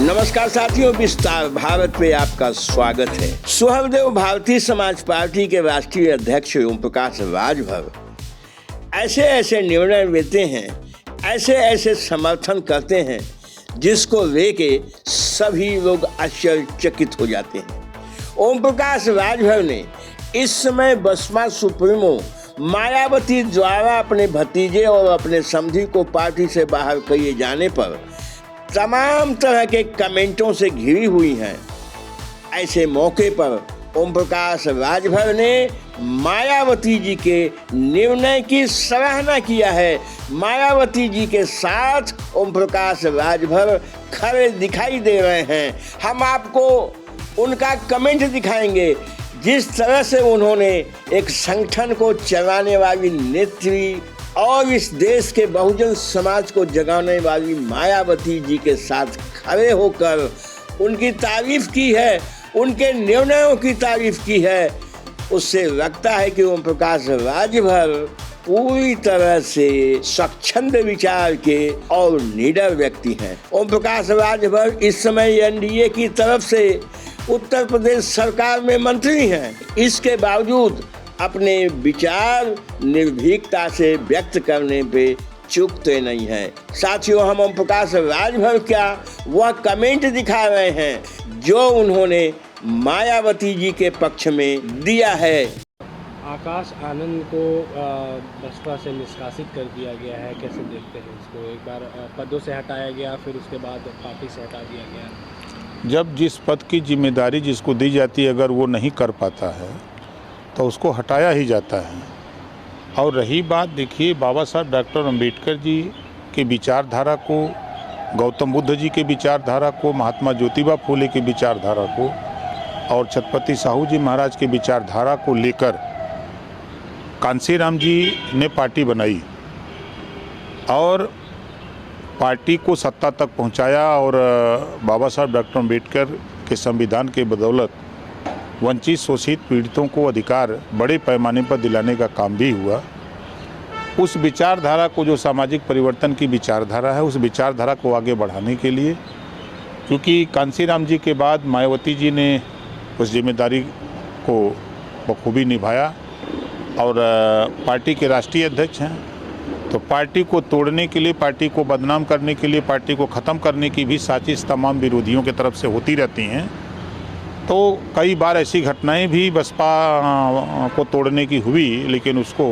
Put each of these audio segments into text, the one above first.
नमस्कार साथियों, विस्तार भारत पे आपका स्वागत है। सुहलदेव भारतीय समाज पार्टी के राष्ट्रीय अध्यक्ष ओम प्रकाश राजभर ऐसे ऐसे निर्णय लेते हैं, ऐसे ऐसे समर्थन करते हैं जिसको लेके सभी लोग आश्चर्यचकित हो जाते हैं। ओम प्रकाश राजभर ने इस समय बसपा सुप्रीमो मायावती द्वारा अपने भतीजे और अपने समधी को पार्टी से बाहर किए जाने पर तमाम तरह के कमेंटों से घिरी हुई हैं। ऐसे मौके पर ओम प्रकाश राजभर ने मायावती जी के निर्णय की सराहना किया है। मायावती जी के साथ ओम प्रकाश राजभर खड़े दिखाई दे रहे हैं। हम आपको उनका कमेंट दिखाएंगे, जिस तरह से उन्होंने एक संगठन को चलाने वाली नेत्री और इस देश के बहुजन समाज को जगाने वाली मायावती जी के साथ खड़े होकर उनकी तारीफ की है, उनके निर्णयों की तारीफ की है। उससे लगता है कि ओम प्रकाश राजभर पूरी तरह से स्वच्छंद विचार के और निडर व्यक्ति हैं। ओम प्रकाश राजभर इस समय एनडीए की तरफ से उत्तर प्रदेश सरकार में मंत्री हैं। इसके बावजूद अपने विचार निर्भीकता से व्यक्त करने पे चूकते नहीं हैं। साथियों, हम ओम प्रकाश राजभर क्या वह कमेंट दिखा रहे हैं जो उन्होंने मायावती जी के पक्ष में दिया है। आकाश आनंद को बसपा से निष्कासित कर दिया गया है, कैसे देखते हैं इसको? एक बार पदों से हटाया गया, फिर उसके बाद पार्टी से हटा दिया गया। जब जिस पद की जिम्मेदारी जिसको दी जाती है, अगर वो नहीं कर पाता है तो उसको हटाया ही जाता है। और रही बात, देखिए, बाबा साहब डॉक्टर अम्बेडकर जी के विचारधारा को, गौतम बुद्ध जी के विचारधारा को, महात्मा ज्योतिबा फूले की विचारधारा को और छत्रपति साहू जी महाराज के विचारधारा को लेकर कांसीराम जी ने पार्टी बनाई और पार्टी को सत्ता तक पहुंचाया। और बाबा साहब डॉक्टर अम्बेडकर के संविधान के बदौलत वंचित शोषित पीड़ितों को अधिकार बड़े पैमाने पर दिलाने का काम भी हुआ। उस विचारधारा को, जो सामाजिक परिवर्तन की विचारधारा है, उस विचारधारा को आगे बढ़ाने के लिए, क्योंकि कांसीराम जी के बाद मायावती जी ने उस जिम्मेदारी को बखूबी निभाया और पार्टी के राष्ट्रीय अध्यक्ष हैं, तो पार्टी को तोड़ने के लिए, पार्टी को बदनाम करने के लिए, पार्टी को ख़त्म करने की भी साजिश तमाम विरोधियों की तरफ से होती रहती हैं। तो कई बार ऐसी घटनाएं भी बसपा को तोड़ने की हुई, लेकिन उसको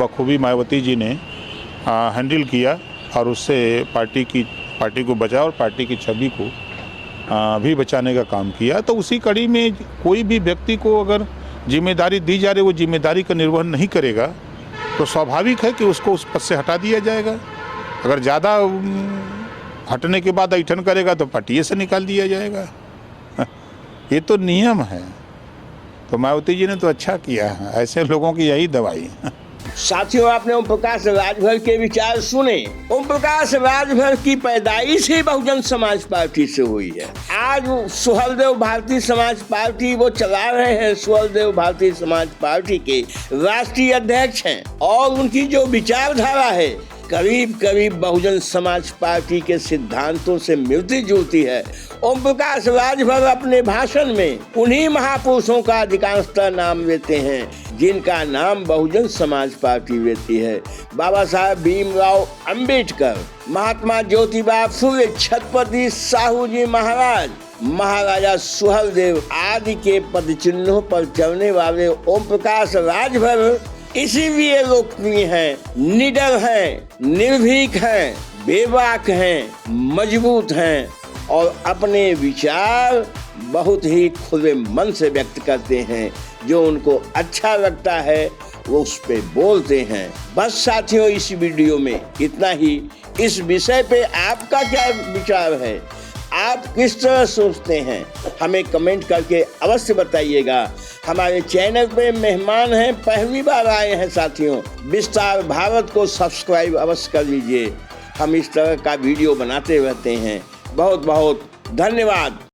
बखूबी मायावती जी ने हैंडल किया और उससे पार्टी को बचाया और पार्टी की छवि को भी बचाने का काम किया। तो उसी कड़ी में कोई भी व्यक्ति को अगर जिम्मेदारी दी जा रही, वो जिम्मेदारी का निर्वहन नहीं करेगा तो स्वाभाविक है कि उसको उस पद से हटा दिया जाएगा। अगर ज़्यादा हटने के बाद ऐठन करेगा तो पार्टी से निकाल दिया जाएगा। ये तो नियम है। तो मायावती जी ने तो अच्छा किया है, ऐसे लोगों की यही दवाई। साथियों, आपने ओम प्रकाश राजभर के विचार सुने। ओम प्रकाश राजभर की पैदाइश ही बहुजन समाज पार्टी से हुई है। आज सुहलदेव भारतीय समाज पार्टी वो चला रहे हैं। सुहलदेव भारतीय समाज पार्टी के राष्ट्रीय अध्यक्ष हैं और उनकी जो विचारधारा है करीब करीब बहुजन समाज पार्टी के सिद्धांतों से मिलती जुलती है। ओम प्रकाश राजभर अपने भाषण में उन्हीं महापुरुषों का अधिकांशतः नाम लेते हैं जिनका नाम बहुजन समाज पार्टी लेती है। बाबा साहब भीमराव अंबेडकर, महात्मा ज्योतिबा फूले, छत्रपति साहू जी महाराज, महाराजा सुहलदेव आदि के पद चिन्हों पर चलने वाले ओम प्रकाश राजभर इसीलिए लोकप्रिय हैं, निडर हैं, निर्भीक हैं, बेबाक हैं, मजबूत हैं और अपने विचार बहुत ही खुले मन से व्यक्त करते हैं। जो उनको अच्छा लगता है वो उस पे बोलते हैं। बस साथियों, इस वीडियो में इतना ही। इस विषय पे आपका क्या विचार है? आप किस तरह सोचते हैं? हमें कमेंट करके अवश्य बताइएगा। हमारे चैनल पे मेहमान हैं, पहली बार आए हैं साथियों, विस्तार भारत को सब्सक्राइब अवश्य कर लीजिए। हम इस तरह का वीडियो बनाते रहते हैं। बहुत बहुत धन्यवाद।